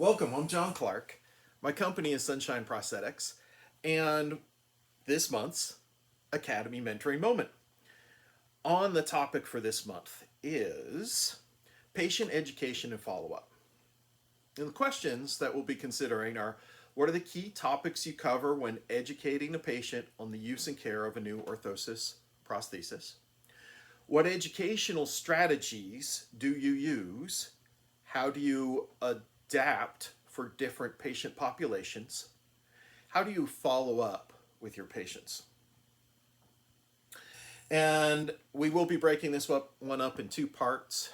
Welcome, I'm John Clark. My company is Sunshine Prosthetics, and this month's Academy Mentoring Moment. On the topic for this month is patient education and follow-up. And the questions that we'll be considering are: what are the key topics you cover when educating a patient on the use and care of a new orthosis prosthesis? What educational strategies do you use? How do you adapt for different patient populations? How do you follow up with your patients? And we will be breaking this one up in two parts.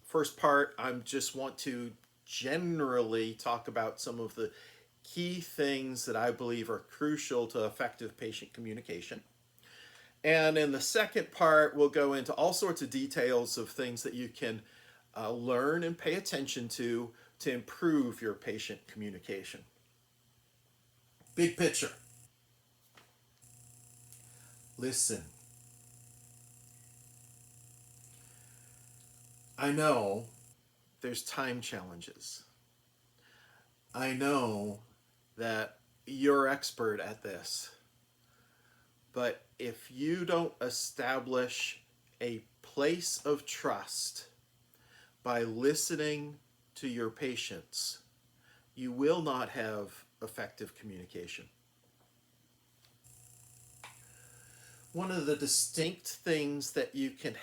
First part, I just want to generally talk about some of the key things that I believe are crucial to effective patient communication. And in the second part, we'll go into all sorts of details of things that you can learn and pay attention to improve your patient communication. Big picture. Listen. I know there's time challenges. I know that you're expert at this. But if you don't establish a place of trust by listening to your patients, you will not have effective communication. One of the distinct things that you can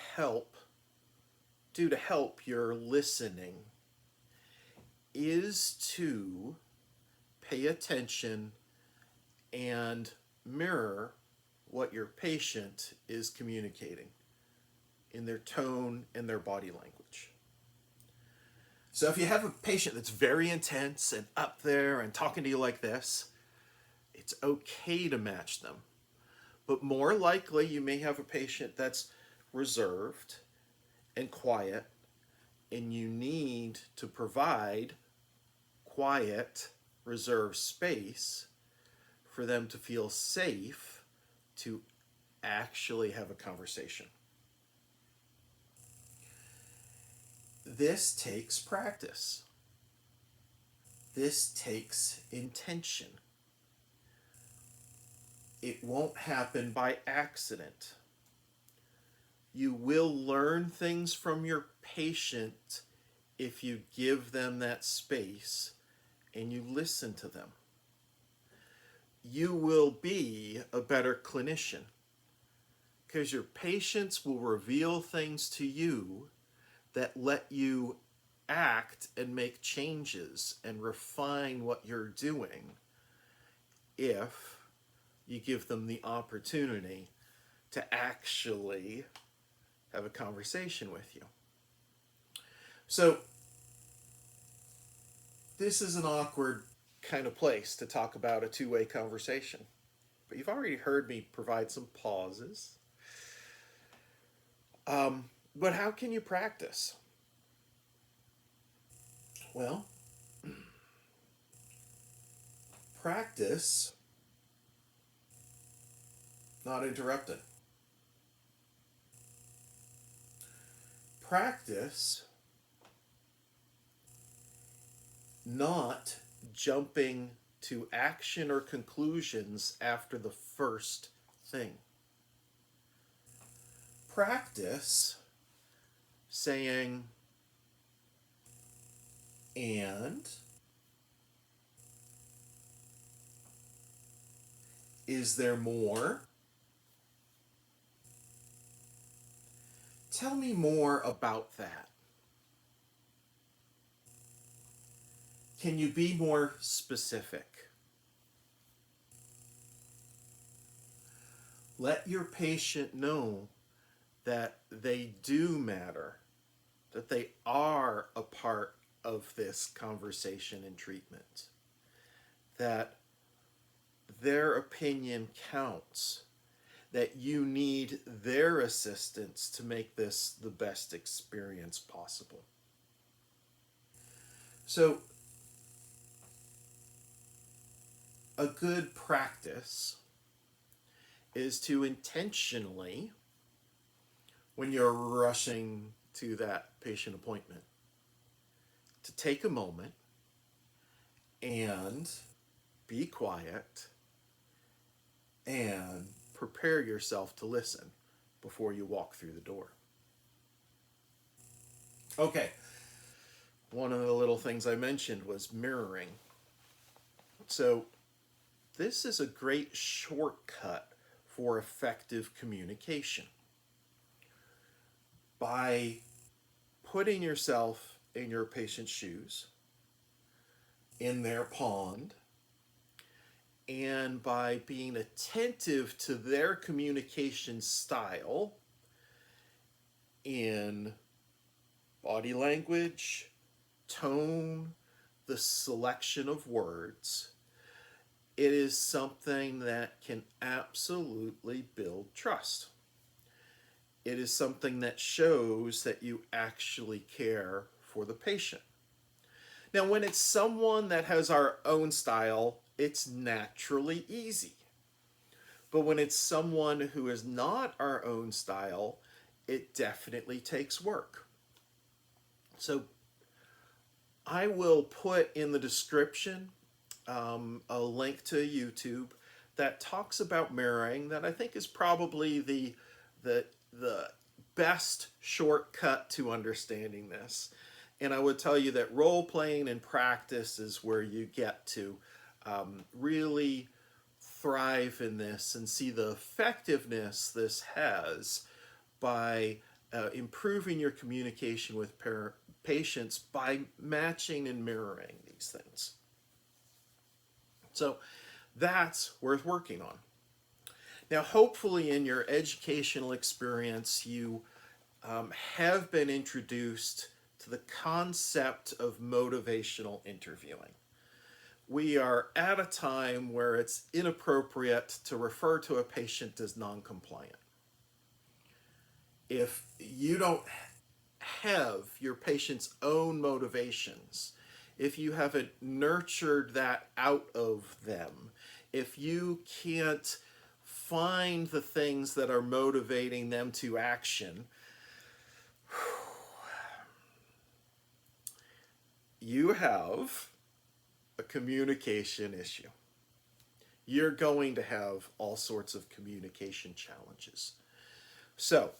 do to help your listening is to pay attention and mirror what your patient is communicating in their tone and their body language. So if you have a patient that's very intense and up there and talking to you like this, it's okay to match them. But more likely, you may have a patient that's reserved and quiet, and you need to provide quiet, reserved space for them to feel safe to actually have a conversation. This takes practice. This takes intention. It won't happen by accident. You will learn things from your patient if you give them that space and you listen to them. You will be a better clinician because your patients will reveal things to you that let you act and make changes and refine what you're doing if you give them the opportunity to actually have a conversation with you. So this is an awkward kind of place to talk about a two-way conversation, but you've already heard me provide some pauses. But how can you practice? Well, practice not interrupting. Practice not jumping to action or conclusions after the first thing. Practice saying, and is there more? Tell me more about that. Can you be more specific? Let your patient know that they do matter, that they are a part of this conversation and treatment, that their opinion counts, that you need their assistance to make this the best experience possible. So, a good practice is to intentionally, when you're rushing to that patient appointment, to take a moment and be quiet and prepare yourself to listen before you walk through the door. Okay, one of the little things I mentioned was mirroring. So, this is a great shortcut for effective communication. By putting yourself in your patient's shoes, in their pond, and by being attentive to their communication style in body language, tone, the selection of words, it is something that can absolutely build trust. It is something that shows that you actually care for the patient. Now, when it's someone that has our own style, it's naturally easy. But when it's someone who is not our own style, it definitely takes work. So I will put in the description a link to YouTube that talks about mirroring that I think is probably the best shortcut to understanding this. And I would tell you that role playing and practice is where you get to really thrive in this and see the effectiveness this has by improving your communication with patients by matching and mirroring these things. So that's worth working on. Now, hopefully in your educational experience, you have been introduced to the concept of motivational interviewing. We are at a time where it's inappropriate to refer to a patient as non-compliant. If you don't have your patient's own motivations, if you haven't nurtured that out of them, if you can't find the things that are motivating them to action, you have a communication issue. You're going to have all sorts of communication challenges. So,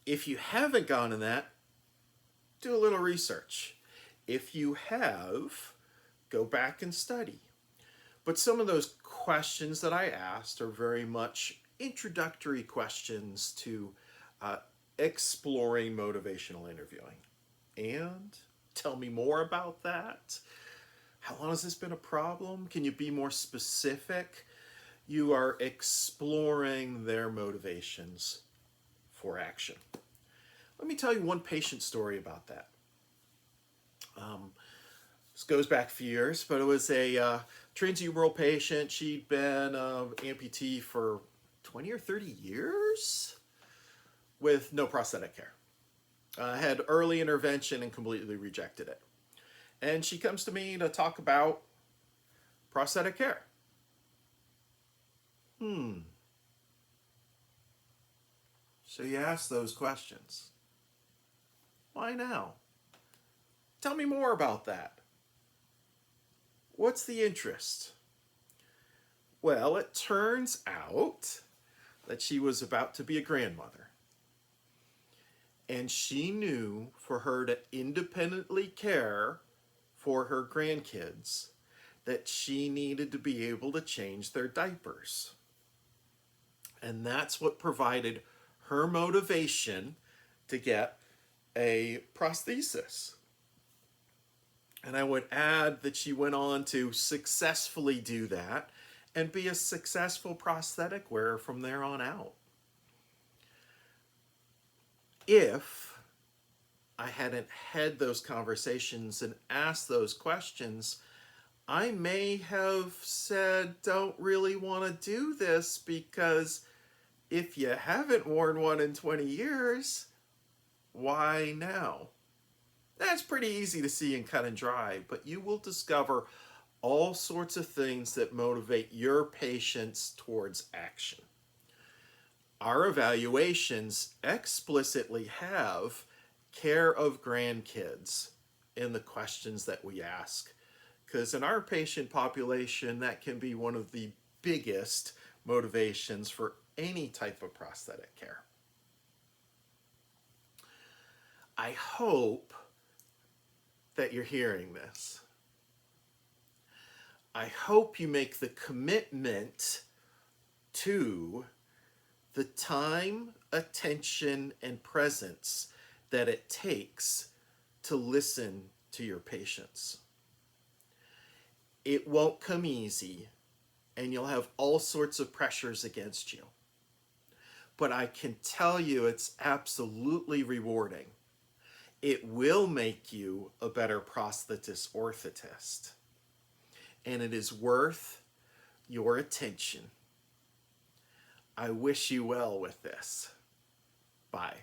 if you haven't gone in that, do a little research. If you have, go back and study. But some of those questions that I asked are very much introductory questions to exploring motivational interviewing. And tell me more about that. How long has this been a problem? Can you be more specific? You are exploring their motivations for action. Let me tell you one patient story about that. This goes back a few years, but it was a transhumeral patient. She'd been amputee for 20 or 30 years with no prosthetic care. Had early intervention and completely rejected it. And she comes to me to talk about prosthetic care. So you ask those questions. Why now? Tell me more about that. What's the interest? Well, it turns out that she was about to be a grandmother. And she knew for her to independently care for her grandkids that she needed to be able to change their diapers. And that's what provided her motivation to get a prosthesis. And I would add that she went on to successfully do that and be a successful prosthetic wearer from there on out. If I hadn't had those conversations and asked those questions, I may have said, don't really want to do this because if you haven't worn one in 20 years, why now? That's pretty easy to see and cut and dry, but you will discover all sorts of things that motivate your patients towards action. Our evaluations explicitly have care of grandkids in the questions that we ask. because in our patient population, that can be one of the biggest motivations for any type of prosthetic care. I hope that you're hearing this. I hope you make the commitment to the time, attention, and presence that it takes to listen to your patients. It won't come easy, and you'll have all sorts of pressures against you. But I can tell you it's absolutely rewarding. It will make you a better prosthetist orthotist. And it is worth your attention. I wish you well with this. Bye.